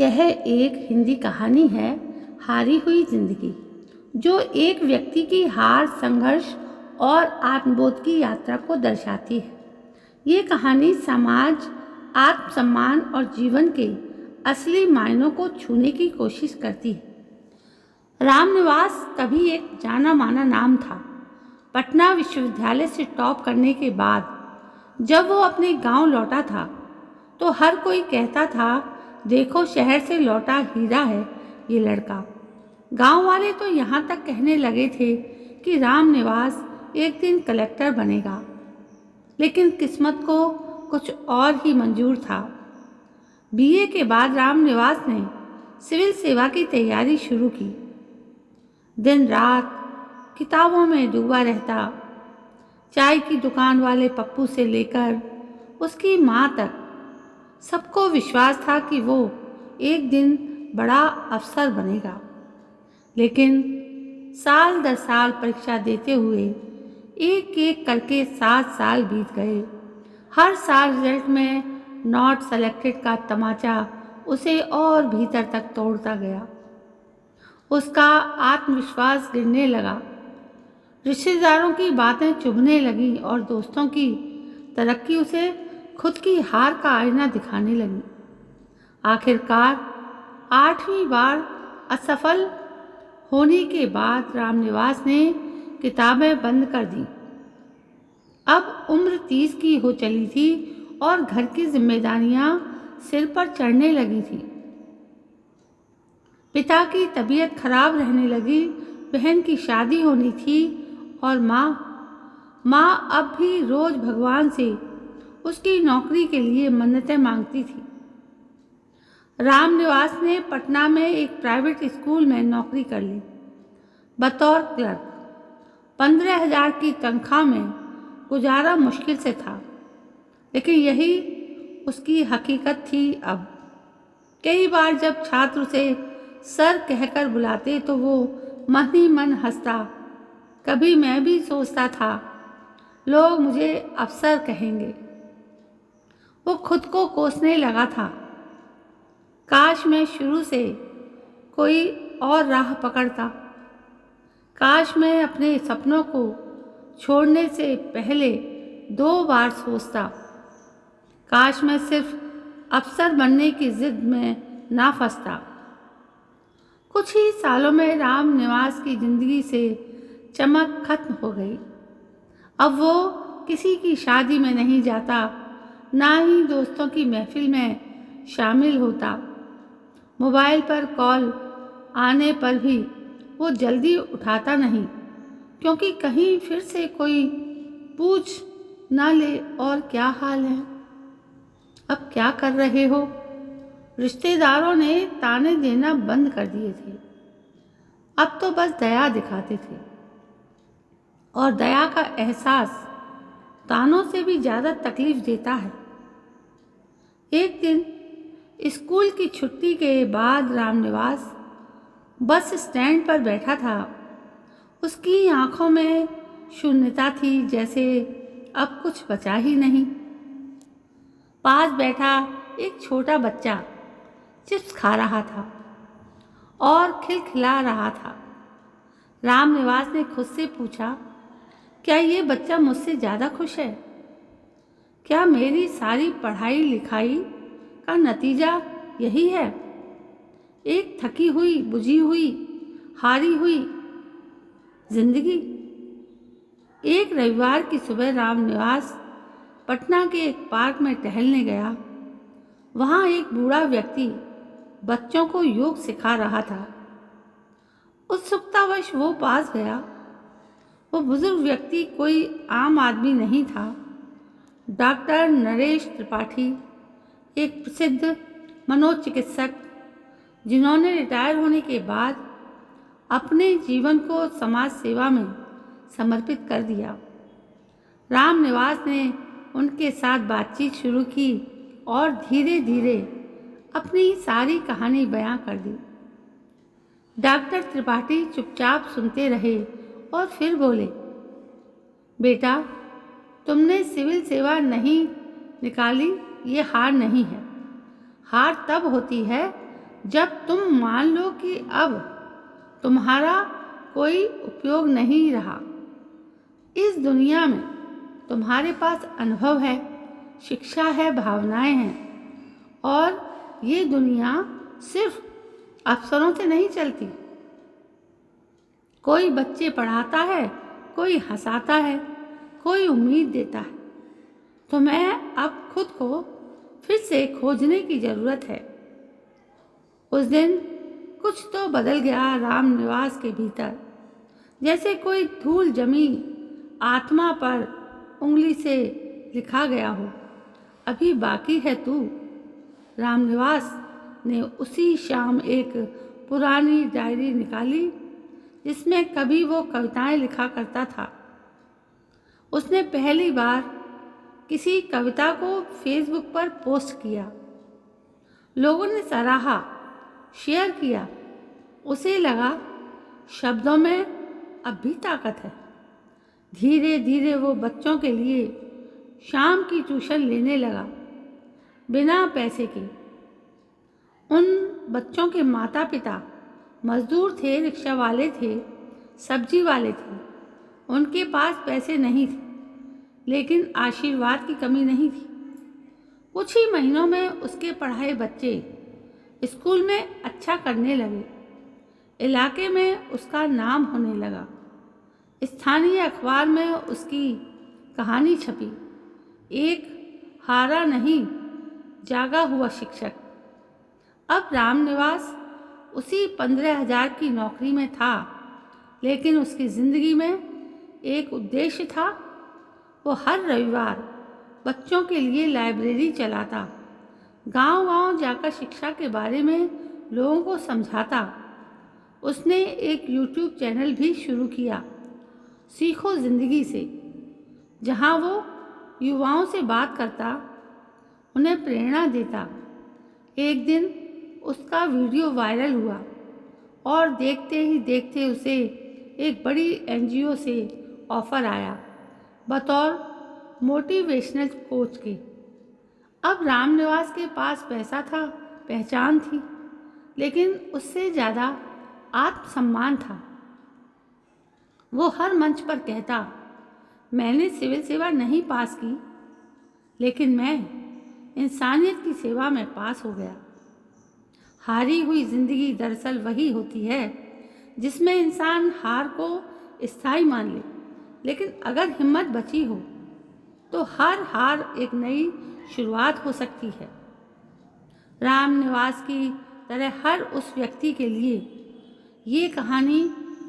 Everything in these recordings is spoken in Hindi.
यह एक हिंदी कहानी है, हारी हुई जिंदगी, जो एक व्यक्ति की हार, संघर्ष और आत्मबोध की यात्रा को दर्शाती है। ये कहानी समाज, आत्मसम्मान और जीवन के असली मायनों को छूने की कोशिश करती है। रामनिवास कभी एक जाना माना नाम था। पटना विश्वविद्यालय से टॉप करने के बाद जब वो अपने गांव लौटा था तो हर कोई कहता था, देखो शहर से लौटा हीरा है ये लड़का। गांव वाले तो यहाँ तक कहने लगे थे कि रामनिवास एक दिन कलेक्टर बनेगा, लेकिन किस्मत को कुछ और ही मंजूर था। बीए के बाद रामनिवास ने सिविल सेवा की तैयारी शुरू की। दिन रात किताबों में डूबा रहता। चाय की दुकान वाले पप्पू से लेकर उसकी माँ तक सबको विश्वास था कि वो एक दिन बड़ा अफसर बनेगा। लेकिन साल दर साल परीक्षा देते हुए एक एक करके 7 साल बीत गए। हर साल रिजल्ट में नॉट सेलेक्टेड का तमाचा उसे और भीतर तक तोड़ता गया। उसका आत्मविश्वास गिरने लगा। रिश्तेदारों की बातें चुभने लगी और दोस्तों की तरक्की उसे खुद की हार का आईना दिखाने लगी। आखिरकार 8वीं बार असफल होने के बाद रामनिवास ने किताबें बंद कर दी। अब उम्र 30 की हो चली थी और घर की जिम्मेदारियां सिर पर चढ़ने लगी थी। पिता की तबीयत खराब रहने लगी, बहन की शादी होनी थी और माँ अब भी रोज भगवान से उसकी नौकरी के लिए मन्नतें मांगती थी। रामनिवास ने पटना में एक प्राइवेट स्कूल में नौकरी कर ली बतौर क्लर्क। 15,000 की तनख्वाह में गुजारा मुश्किल से था, लेकिन यही उसकी हकीकत थी। अब कई बार जब छात्र उसे सर कहकर बुलाते तो वो मन ही मन हंसता। कभी मैं भी सोचता था, लोग मुझे अफसर कहेंगे। वो खुद को कोसने लगा था। काश मैं शुरू से कोई और राह पकड़ता। काश मैं अपने सपनों को छोड़ने से पहले 2 बार सोचता। काश मैं सिर्फ अफसर बनने की जिद में ना फंसता। कुछ ही सालों में रामनिवास की जिंदगी से चमक खत्म हो गई। अब वो किसी की शादी में नहीं जाता, ना ही दोस्तों की महफिल में शामिल होता। मोबाइल पर कॉल आने पर भी वो जल्दी उठाता नहीं, क्योंकि कहीं फिर से कोई पूछ ना ले, और क्या हाल है, अब क्या कर रहे हो। रिश्तेदारों ने ताने देना बंद कर दिए थे। अब तो बस दया दिखाते थे, और दया का एहसास तानों से भी ज़्यादा तकलीफ देता है। एक दिन स्कूल की छुट्टी के बाद रामनिवास बस स्टैंड पर बैठा था। उसकी आंखों में शून्यता थी, जैसे अब कुछ बचा ही नहीं। पास बैठा एक छोटा बच्चा चिप्स खा रहा था और खिलखिला रहा था। रामनिवास ने खुद से पूछा, क्या ये बच्चा मुझसे ज़्यादा खुश है? क्या मेरी सारी पढ़ाई लिखाई का नतीजा यही है? एक थकी हुई, बुझी हुई, हारी हुई जिंदगी। एक रविवार की सुबह रामनिवास पटना के एक पार्क में टहलने गया। वहाँ एक बूढ़ा व्यक्ति बच्चों को योग सिखा रहा था। उत्सुकतावश वो पास गया। वो बुजुर्ग व्यक्ति कोई आम आदमी नहीं था। डॉक्टर नरेश त्रिपाठी, एक प्रसिद्ध मनोचिकित्सक, जिन्होंने रिटायर होने के बाद अपने जीवन को समाज सेवा में समर्पित कर दिया। रामनिवास ने उनके साथ बातचीत शुरू की और धीरे धीरे अपनी सारी कहानी बयां कर दी। डॉक्टर त्रिपाठी चुपचाप सुनते रहे और फिर बोले, बेटा, तुमने सिविल सेवा नहीं निकाली, ये हार नहीं है। हार तब होती है जब तुम मान लो कि अब तुम्हारा कोई उपयोग नहीं रहा। इस दुनिया में तुम्हारे पास अनुभव है, शिक्षा है, भावनाएं हैं और ये दुनिया सिर्फ अफसरों से नहीं चलती। कोई बच्चे पढ़ाता है, कोई हंसाता है, कोई उम्मीद देता है। तुम्हें अब खुद को फिर से खोजने की ज़रूरत है। उस दिन कुछ तो बदल गया रामनिवास के भीतर, जैसे कोई धूल जमी आत्मा पर उंगली से लिखा गया हो, अभी बाकी है तू। रामनिवास ने उसी शाम एक पुरानी डायरी निकाली जिसमें कभी वो कविताएं लिखा करता था। उसने पहली बार किसी कविता को फेसबुक पर पोस्ट किया। लोगों ने सराहा, शेयर किया। उसे लगा शब्दों में अब भी ताकत है। धीरे धीरे वो बच्चों के लिए शाम की ट्यूशन लेने लगा, बिना पैसे के। उन बच्चों के माता पिता मजदूर थे, रिक्शा वाले थे, सब्जी वाले थे। उनके पास पैसे नहीं थे, लेकिन आशीर्वाद की कमी नहीं थी। कुछ ही महीनों में उसके पढ़ाए बच्चे स्कूल में अच्छा करने लगे। इलाके में उसका नाम होने लगा। स्थानीय अखबार में उसकी कहानी छपी, एक हारा नहीं जागा हुआ शिक्षक। अब रामनिवास उसी 15,000 की नौकरी में था, लेकिन उसकी ज़िंदगी में एक उद्देश्य था। वो हर रविवार बच्चों के लिए लाइब्रेरी चलाता, गांव-गांव जाकर शिक्षा के बारे में लोगों को समझाता। उसने एक यूट्यूब चैनल भी शुरू किया, सीखो ज़िंदगी से, जहां वो युवाओं से बात करता, उन्हें प्रेरणा देता। एक दिन उसका वीडियो वायरल हुआ और देखते ही देखते उसे एक बड़ी एनजीओ से ऑफ़र आया बतौर मोटिवेशनल कोच के। अब रामनिवास के पास पैसा था, पहचान थी, लेकिन उससे ज़्यादा आत्मसम्मान था। वो हर मंच पर कहता, मैंने सिविल सेवा नहीं पास की, लेकिन मैं इंसानियत की सेवा में पास हो गया। हारी हुई ज़िंदगी दरअसल वही होती है जिसमें इंसान हार को स्थायी मान ले, लेकिन अगर हिम्मत बची हो तो हर हार एक नई शुरुआत हो सकती है। रामनिवास की तरह हर उस व्यक्ति के लिए ये कहानी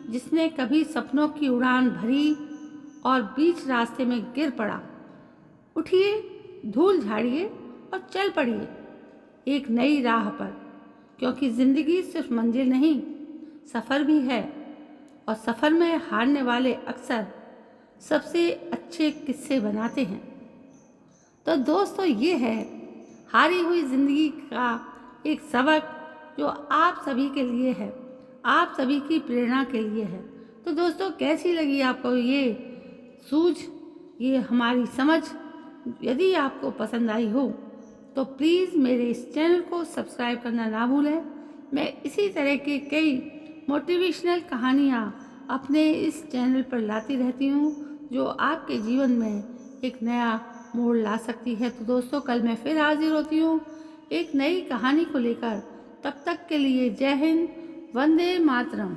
जिसने कभी सपनों की उड़ान भरी और बीच रास्ते में गिर पड़ा। उठिए, धूल झाड़िए और चल पड़िए एक नई राह पर, क्योंकि ज़िंदगी सिर्फ मंजिल नहीं, सफ़र भी है, और सफ़र में हारने वाले अक्सर सबसे अच्छे किस्से बनाते हैं। तो दोस्तों, ये है हारी हुई ज़िंदगी का एक सबक जो आप सभी के लिए है, आप सभी की प्रेरणा के लिए है। तो दोस्तों, कैसी लगी आपको ये सूझ, ये हमारी समझ? यदि आपको पसंद आई हो तो प्लीज़ मेरे इस चैनल को सब्सक्राइब करना ना भूलें। मैं इसी तरह के कई मोटिवेशनल कहानियाँ अपने इस चैनल पर लाती रहती हूँ, जो आपके जीवन में एक नया मोड़ ला सकती है। तो दोस्तों, कल मैं फिर हाजिर होती हूँ एक नई कहानी को लेकर। तब तक के लिए जय हिंद, वंदे मातरम।